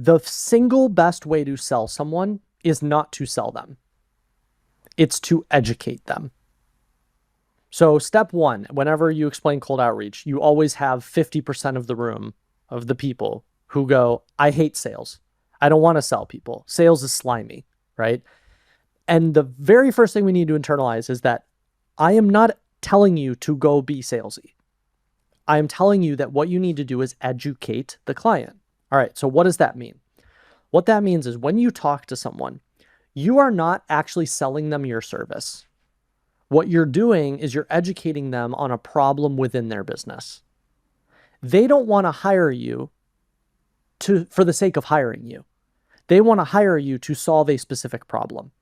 The single best way to sell someone is not to sell them. It's to educate them. So step one, whenever you explain cold outreach, you always have 50% of the room of the people who go, I hate sales. I don't want to sell people. Sales is slimy, right? And the very first thing we need to internalize is that I am not telling you to go be salesy. I am telling you that what you need to do is educate the client. All right, so what does that mean? What that means is when you talk to someone, you are not actually selling them your service. What you're doing is you're educating them on a problem within their business. They don't want to hire you for the sake of hiring you. They want to hire you to solve a specific problem.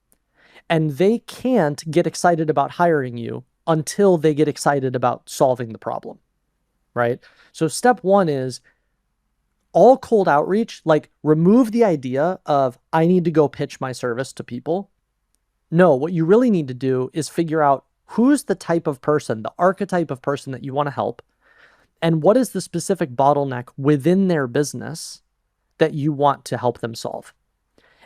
And they can't get excited about hiring you until they get excited about solving the problem, right? So step one is all cold outreach, like remove the idea of I need to go pitch my service to people. No, what you really need to do is figure out who's the type of person, the archetype of person that you want to help, and what is the specific bottleneck within their business that you want to help them solve.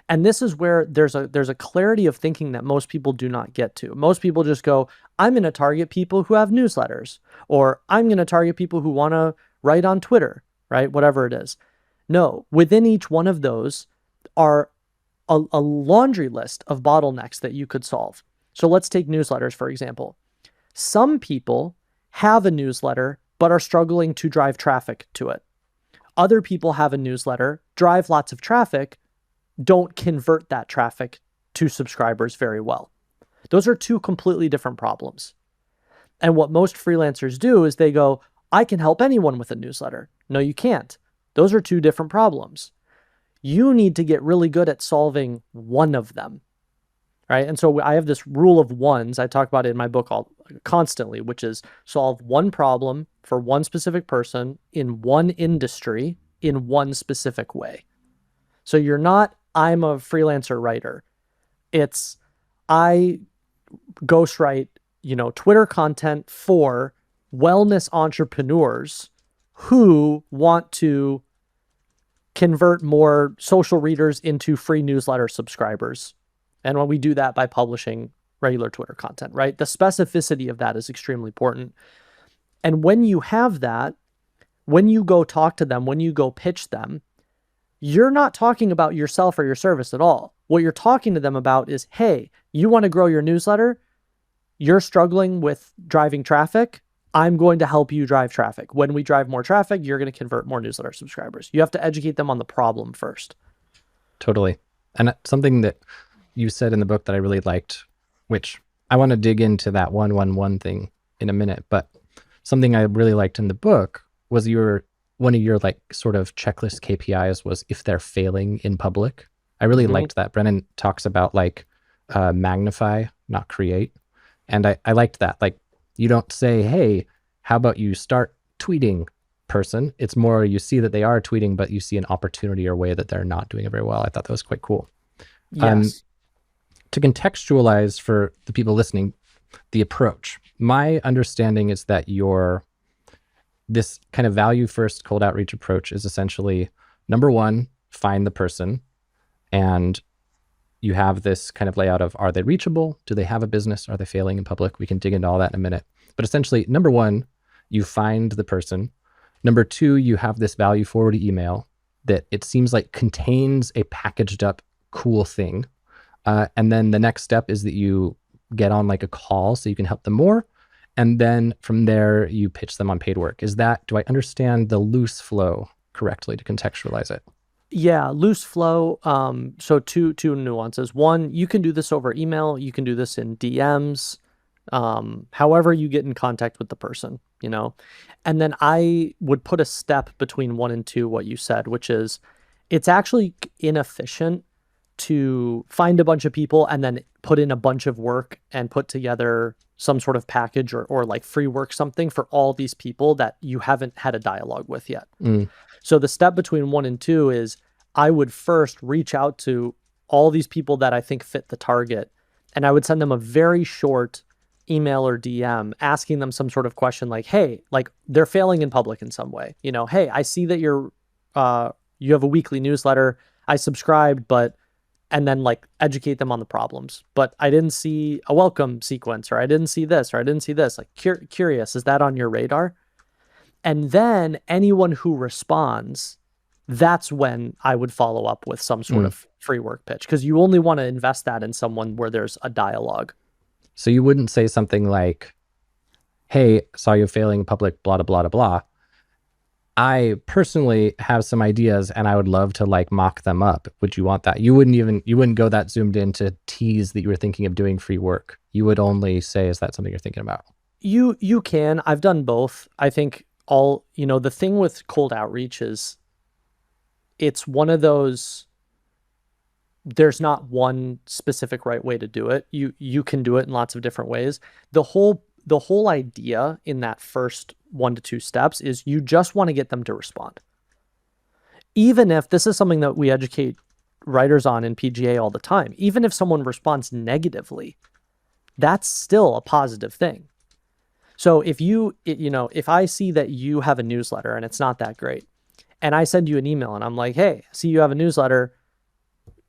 And this is where there's a clarity of thinking that most people do not get to. Most people just go, I'm going to target people who have newsletters, or I'm going to target people who want to write on Twitter, right? Whatever it is. No, within each one of those are a laundry list of bottlenecks that you could solve. So let's take newsletters, for example. Some people have a newsletter, but are struggling to drive traffic to it. Other people have a newsletter, drive lots of traffic, don't convert that traffic to subscribers very well. Those are two completely different problems. And what most freelancers do is they go, I can help anyone with a newsletter. No, you can't. Those are two different problems. You need to get really good at solving one of them, right? And so I have this rule of ones. I talk about it in my book constantly, which is solve one problem for one specific person in one industry in one specific way. So you're not, I'm a freelancer writer. It's, I ghostwrite, Twitter content for wellness entrepreneurs who want to convert more social readers into free newsletter subscribers. And when we do that by publishing regular Twitter content, right? The specificity of that is extremely important. And when you have that, when you go talk to them, when you go pitch them, you're not talking about yourself or your service at all. What you're talking to them about is, hey, you want to grow your newsletter? You're struggling with driving traffic? I'm going to help you drive traffic. When we drive more traffic, you're going to convert more newsletter subscribers. You have to educate them on the problem first. Totally. And something that you said in the book that I really liked, which I want to dig into that 1-1-1 thing in a minute, but something I really liked in the book was one of your like sort of checklist KPIs was if they're failing in public. I really liked that. Brennan talks about like magnify, not create. And I liked that. Like you don't say, hey, how about you start tweeting person? It's more you see that they are tweeting, but you see an opportunity or way that they're not doing it very well. I thought that was quite cool. Yes. To contextualize for the people listening, the approach. My understanding is that this kind of value first cold outreach approach is essentially number one, find the person. And you have this kind of layout of, are they reachable? Do they have a business? Are they failing in public? We can dig into all that in a minute. But essentially, number one, you find the person. Number two, you have this value forward email that it seems like contains a packaged up cool thing. And then the next step is that you get on like a call so you can help them more. And then from there, you pitch them on paid work. Do I understand the loose flow correctly to contextualize it? Yeah, loose flow. So two nuances. One, you can do this over email. You can do this in DMs, however you get in contact with the person, And then I would put a step between 1 and 2, what you said, which is it's actually inefficient to find a bunch of people and then put in a bunch of work and put together some sort of package or like free work something for all these people that you haven't had a dialogue with yet. So the step between 1 and 2 is I would first reach out to all these people that I think fit the target, and I would send them a very short email or DM asking them some sort of question like, hey, like they're failing in public in some way. Hey, I see that you're you have a weekly newsletter. I subscribed, and then like educate them on the problems. But I didn't see a welcome sequence, or I didn't see this, or I didn't see this. Like curious, is that on your radar? And then anyone who responds, that's when I would follow up with some sort of free work pitch, because you only want to invest that in someone where there's a dialogue. So you wouldn't say something like, hey, saw you failing in public, blah, blah, blah, blah. I personally have some ideas and I would love to like mock them up. Would you want that? You wouldn't go that zoomed in to tease that you were thinking of doing free work. You would only say, is that something you're thinking about? You can. I've done both. I think the thing with cold outreach is it's one of those, there's not one specific right way to do it. You can do it in lots of different ways. The whole idea in that first 1 to 2 steps is you just want to get them to respond. Even if this is something that we educate writers on in PGA all the time, even if someone responds negatively, that's still a positive thing. So if I see that you have a newsletter and it's not that great, and I send you an email and I'm like, hey, I see you have a newsletter.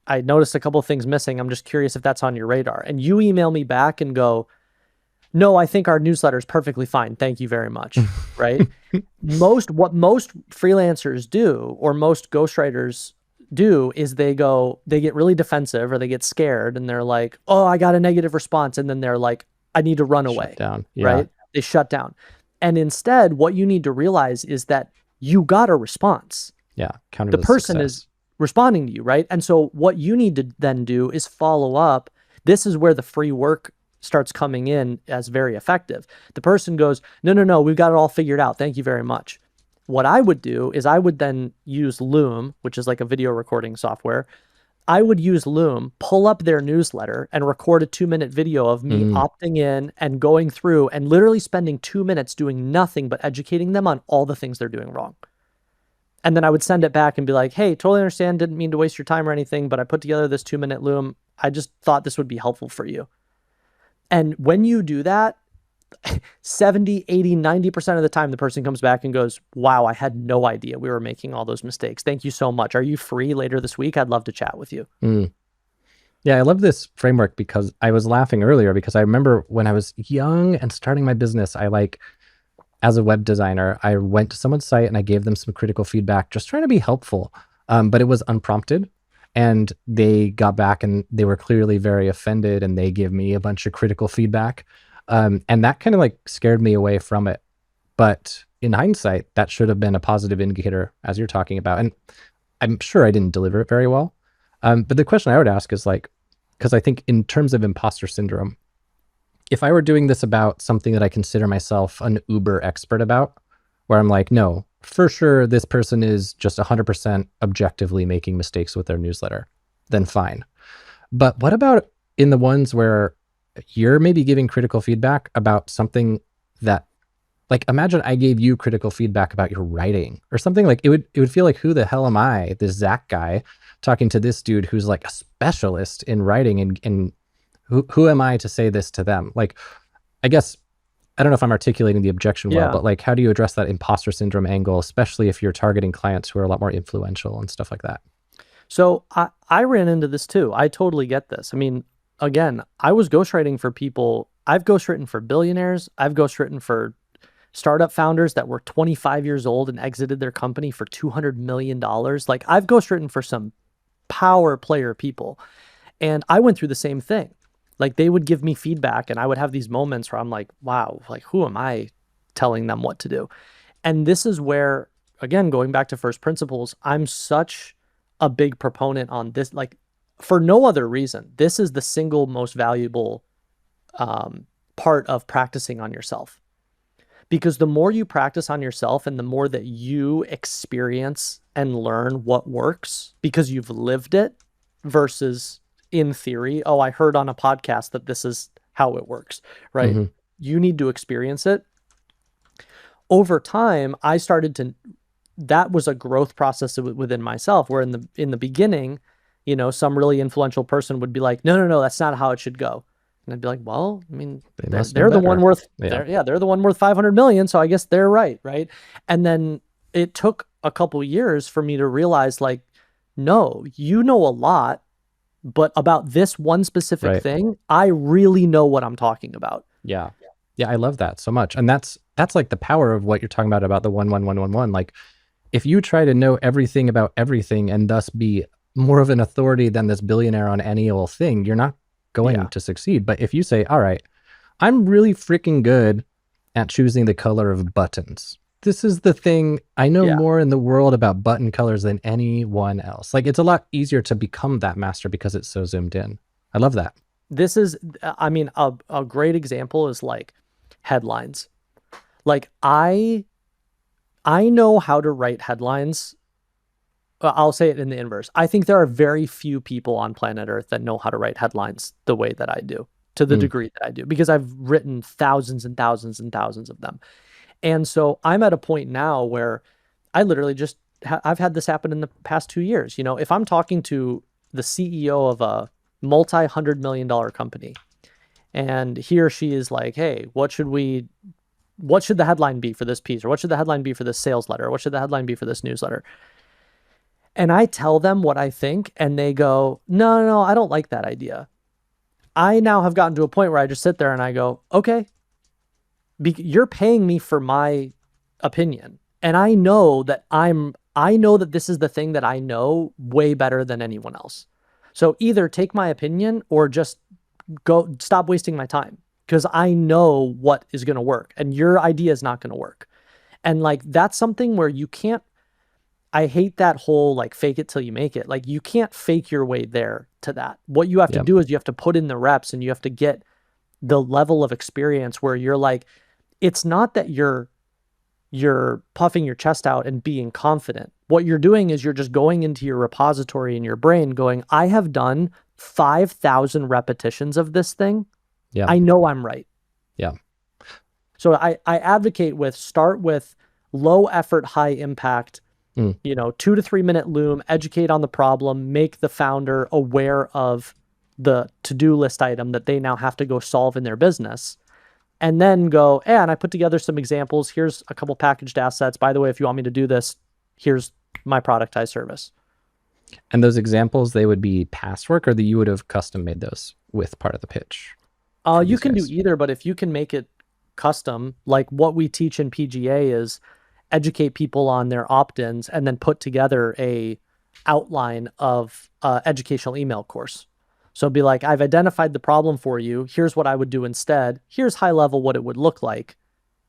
I noticed a couple of things missing. I'm just curious if that's on your radar. And you email me back and go, no, I think our newsletter is perfectly fine. Thank you very much. Right? What most freelancers do, or most ghostwriters do, is they get really defensive, or they get scared and they're like, oh, I got a negative response. And then they're like, I need to run away. Shut down. Yeah. Right? They shut down. And instead, what you need to realize is that you got a response. Yeah. The person is responding to you, right? And so what you need to then do is follow up. This is where the free work starts coming in as very effective. The person goes, no, we've got it all figured out. Thank you very much. What I would do is I would then use Loom, which is like a video recording software. I would use Loom, pull up their newsletter, and record a 2-minute video of me opting in and going through and literally spending 2 minutes doing nothing but educating them on all the things they're doing wrong. And then I would send it back and be like, hey, totally understand, didn't mean to waste your time or anything, but I put together this 2-minute Loom. I just thought this would be helpful for you. And when you do that, 70, 80, 90% of the time, the person comes back and goes, wow, I had no idea we were making all those mistakes. Thank you so much. Are you free later this week? I'd love to chat with you. Yeah, I love this framework because I was laughing earlier because I remember when I was young and starting my business, as a web designer, I went to someone's site and I gave them some critical feedback, just trying to be helpful. But it was unprompted. And they got back and they were clearly very offended and they gave me a bunch of critical feedback. And that kind of like scared me away from it. But in hindsight, that should have been a positive indicator, as you're talking about. And I'm sure I didn't deliver it very well. But the question I would ask is like, because I think in terms of imposter syndrome, if I were doing this about something that I consider myself an uber expert about, where I'm like, no, for sure, this person is just 100% objectively making mistakes with their newsletter, then fine. But what about in the ones where you're maybe giving critical feedback about something that, like, imagine I gave you critical feedback about your writing or something. Like it would feel like, who the hell am I, this Zach guy, talking to this dude who's like a specialist in writing, and who am I to say this to them? Like, I guess, I don't know if I'm articulating the objection well, but like, how do you address that imposter syndrome angle, especially if you're targeting clients who are a lot more influential and stuff like that? So I ran into this too. I totally get this. I mean, again, I was ghostwriting for people. I've ghostwritten for billionaires. I've ghostwritten for startup founders that were 25 years old and exited their company for $200 million. Like, I've ghostwritten for some power player people. And I went through the same thing. Like, they would give me feedback and I would have these moments where I'm like, wow, like, who am I telling them what to do? And this is where, again, going back to first principles, I'm such a big proponent on this. Like, for no other reason, this is the single most valuable part of practicing on yourself. Because the more you practice on yourself and the more that you experience and learn what works because you've lived it versus in theory, oh, I heard on a podcast that this is how it works, right? Mm-hmm. You need to experience it. Over time, that was a growth process within myself, where in the beginning, some really influential person would be like, no, that's not how it should go. And I'd be like, well, I mean, they're the one worth, they're the one worth 500 million. So I guess they're right. And then it took a couple years for me to realize, like, no, you know a lot, but about this one specific Right. thing, I really know what I'm talking about. Yeah. Yeah, I love that so much. And that's like the power of what you're talking about the 1-1-1-1-1. Like, if you try to know everything about everything and thus be more of an authority than this billionaire on any old thing, you're not going to succeed. But if you say, all right, I'm really freaking good at choosing the color of buttons. This is the thing. I know more in the world about button colors than anyone else. Like, it's a lot easier to become that master because it's so zoomed in. I love that. This is, I mean, a great example is like headlines. Like, I know how to write headlines. I'll say it in the inverse. I think there are very few people on planet Earth that know how to write headlines the way that I do, to the degree that I do, because I've written thousands and thousands and thousands of them. And so I'm at a point now where I literally just, I've had this happen in the past 2 years. You know, if I'm talking to the CEO of a multi-$100 million company, and he or she is like, hey, what should the headline be for this piece? Or what should the headline be for this sales letter? Or what should the headline be for this newsletter? And I tell them what I think, and they go, no, I don't like that idea. I now have gotten to a point where I just sit there and I go, okay, you're paying me for my opinion. And I know that this is the thing that I know way better than anyone else. So either take my opinion or just stop wasting my time, because I know what is going to work and your idea is not going to work. And like, that's something where you can't, I hate that whole like fake it till you make it. Like, you can't fake your way there to that. What you have to do is you have to put in the reps, and you have to get the level of experience where you're like, it's not that you're puffing your chest out and being confident. What you're doing is you're just going into your repository in your brain going, I have done 5,000 repetitions of this thing. Yeah. I know I'm right. Yeah. So I advocate start with low effort, high impact, 2 to 3 minute Loom, educate on the problem, make the founder aware of the to-do list item that they now have to go solve in their business. And then go, and I put together some examples. Here's a couple packaged assets. By the way, if you want me to do this, here's my productized service. And those examples, they would be past work, or that you would have custom made those with part of the pitch? You can do either, but if you can make it custom, like what we teach in PGA is educate people on their opt-ins and then put together a outline of educational email course. So be like, I've identified the problem for you. Here's what I would do instead. Here's high level what it would look like.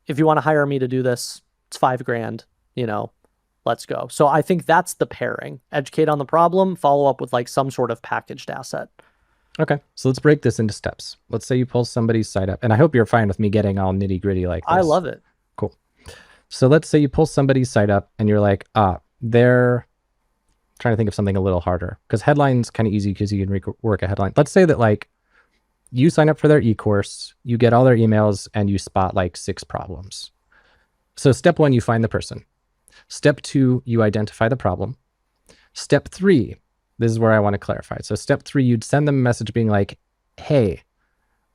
If you want to hire me to do this, it's $5,000, let's go. So I think that's the pairing. Educate on the problem, follow up with like some sort of packaged asset. Okay. So let's break this into steps. Let's say you pull somebody's site up, and I hope you're fine with me getting all nitty gritty like this. I love it. Cool. So let's say you pull somebody's site up and you're like, they're trying to think of something a little harder, because headline's kind of easy because you can work a headline. Let's say that like you sign up for their e-course, you get all their emails, and you spot like 6 problems. So step 1, you find the person. Step 2, you identify the problem. Step 3, this is where I want to clarify. So step 3, you'd send them a message being like, hey,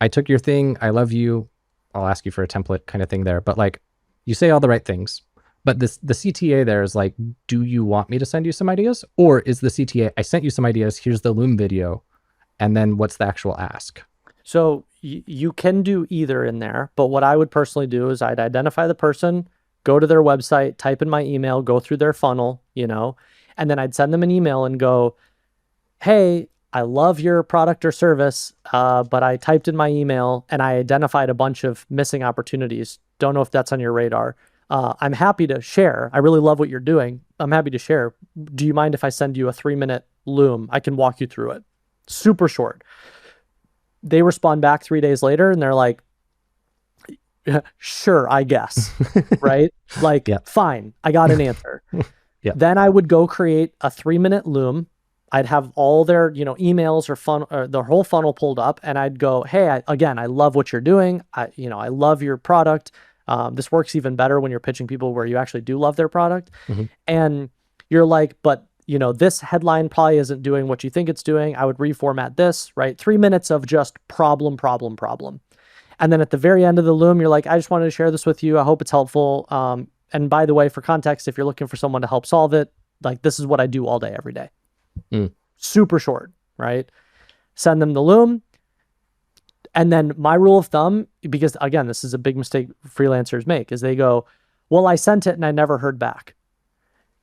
I took your thing. I love you. I'll ask you for a template kind of thing there. But like, you say all the right things. But the CTA there is like, do you want me to send you some ideas? Or is the CTA, I sent you some ideas, here's the Loom video, and then what's the actual ask? So you can do either in there, but what I would personally do is I'd identify the person, go to their website, type in my email, go through their funnel, and then I'd send them an email and go, hey, I love your product or service, but I typed in my email and I identified a bunch of missing opportunities. Don't know if that's on your radar. I'm happy to share. I really love what you're doing. I'm happy to share. Do you mind if I send you a 3-minute Loom? I can walk you through it. Super short. They respond back 3 days later and they're like, sure, I guess. Right? Like, fine, I got an answer. Then I would go create a 3-minute Loom. I'd have all their, emails or their whole funnel pulled up, and I'd go, hey, I love what you're doing. I love your product. This works even better when you're pitching people where you actually do love their product. And you're like, but this headline probably isn't doing what you think it's doing. I would reformat this, right? 3 minutes of just problem. And then at the very end of the Loom, you're like, I just wanted to share this with you. I hope it's helpful. And by the way, for context, if you're looking for someone to help solve it, like this is what I do all day, every day. Super short, right? Send them the Loom. And then my rule of thumb, because again, this is a big mistake freelancers make, is they go, well, I sent it and I never heard back.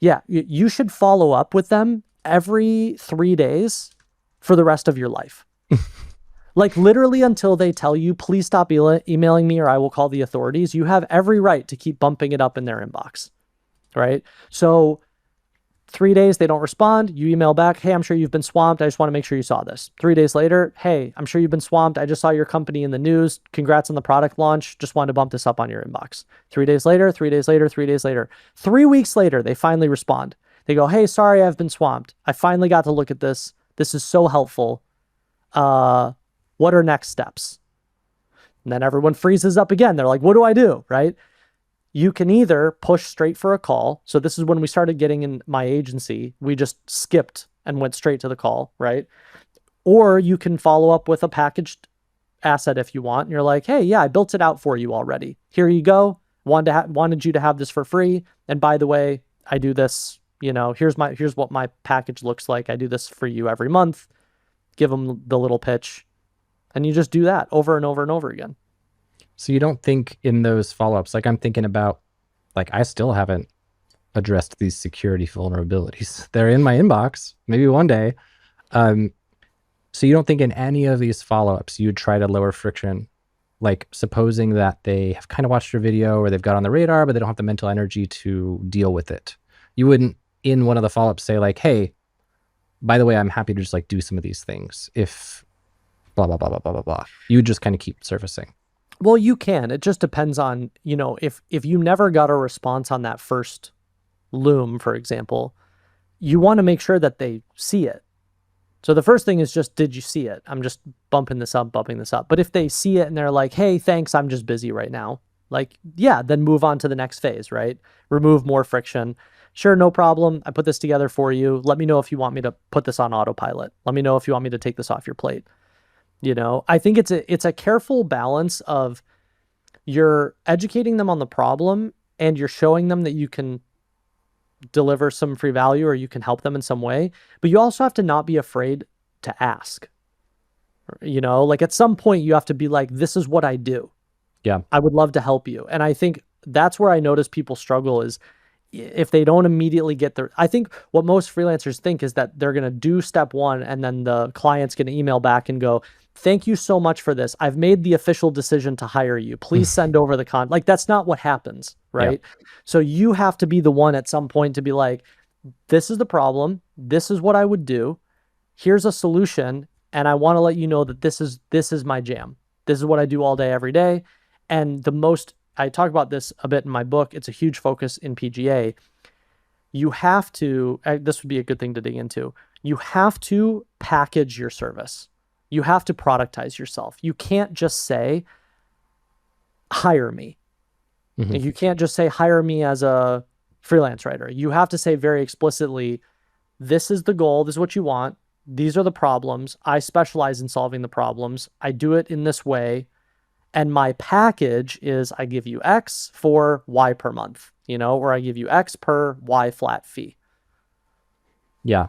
Yeah, you should follow up with them every 3 days for the rest of your life. Like literally until they tell you, please stop emailing me or I will call the authorities. You have every right to keep bumping it up in their inbox, right? So 3 days, they don't respond. You email back, hey, I'm sure you've been swamped. I just want to make sure you saw this. 3 days later, hey, I'm sure you've been swamped. I just saw your company in the news. Congrats on the product launch. Just wanted to bump this up on your inbox. 3 days later, 3 days later, 3 days later. 3 weeks later, they finally respond. They go, hey, sorry, I've been swamped. I finally got to look at this. This is so helpful. What are next steps? And then everyone freezes up again. They're like, what do I do, right? You can either push straight for a call. So this is when we started getting in my agency. We just skipped and went straight to the call, right? Or you can follow up with a packaged asset if you want. And you're like, hey, yeah, I built it out for you already. Here you go. Wanted you to have this for free. And by the way, I do this, here's what my package looks like. I do this for you every month. Give them the little pitch. And you just do that over and over and over again. So you don't think in those follow-ups, like I'm thinking about, like I still haven't addressed these security vulnerabilities. They're in my inbox, maybe one day. So you don't think in any of these follow-ups, you'd try to lower friction, like supposing that they have kind of watched your video or they've got on the radar, but they don't have the mental energy to deal with it. You wouldn't in one of the follow-ups say like, hey, by the way, I'm happy to just like do some of these things if blah, blah, blah, blah, blah, blah, blah. You just kind of keep surfacing. Well, you can. It just depends on, if you never got a response on that first Loom, for example, you want to make sure that they see it. So the first thing is just, did you see it? I'm just bumping this up. But if they see it and they're like, hey, thanks, I'm just busy right now. Like, yeah, then move on to the next phase, right? Remove more friction. Sure, no problem. I put this together for you. Let me know if you want me to put this on autopilot. Let me know if you want me to take this off your plate. I think it's a careful balance of you're educating them on the problem and you're showing them that you can deliver some free value or you can help them in some way, but you also have to not be afraid to ask. Like at some point you have to be like, this is what I do. Yeah. I would love to help you. And I think that's where I notice people struggle is if they don't immediately get I think what most freelancers think is that they're going to do step one and then the client's going to email back and go, thank you so much for this. I've made the official decision to hire you. Please send over the like that's not what happens, right? Yeah. So you have to be the one at some point to be like, this is the problem. This is what I would do. Here's a solution. And I want to let you know that this is my jam. This is what I do all day, every day. And I talk about this a bit in my book. It's a huge focus in PGA. You have to, this would be a good thing to dig into. You have to package your service. You have to productize yourself. You can't just say, hire me. Mm-hmm. You can't just say, hire me as a freelance writer. You have to say very explicitly, this is the goal. This is what you want. These are the problems. I specialize in solving the problems. I do it in this way. And my package is I give you X for Y per month, or I give you X per Y flat fee. Yeah.